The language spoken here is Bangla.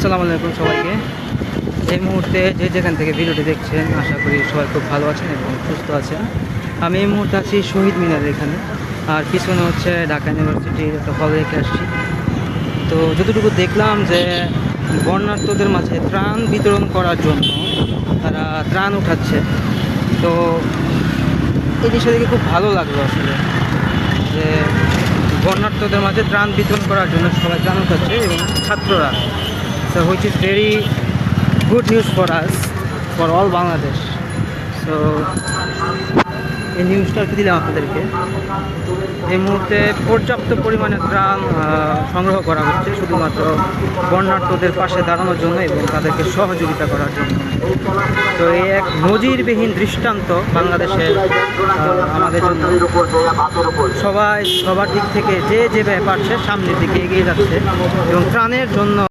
আসসালামু আলাইকুম সবাইকে। এই মুহূর্তে যে যেখান থেকে ভিডিওটি দেখছেন আশা করি সবাই খুব ভালো আছেন এবং সুস্থ আছেন। আমি এই মুহূর্তে আছি শহীদ মিনারের এখানে, আর পিছনে হচ্ছে ঢাকা ইউনিভার্সিটির একটা হল রেখে আসছি। তো যতটুকু দেখলাম যে বন্যার্তদের মাঝে ত্রাণ বিতরণ করার জন্য তারা ত্রাণ উঠাচ্ছে। তো এই জিনিসটা দেখে খুব ভালো লাগলো আসলে, যে বন্যার্তদের মাঝে ত্রাণ বিতরণ করার জন্য সবাই ত্রাণ উঠাচ্ছে এবং ছাত্ররা। So which is very good news for us, for all Bangladesh. So এই নিউজটা দিলাম আপনাদেরকে। এই মুহূর্তে পর্যাপ্ত পরিমাণে ত্রাণ সংগ্রহ করা হচ্ছে শুধুমাত্র বন্যার্তদের পাশে দাঁড়ানোর জন্য এবং তাদেরকে সহযোগিতা করার জন্য। তো এই এক নজিরবিহীন দৃষ্টান্ত বাংলাদেশের আমাদের জন্য। সবাই সবার দিক থেকে যে যেভাবে পারছে সামনের দিকে এগিয়ে যাচ্ছে এবং ত্রাণের জন্য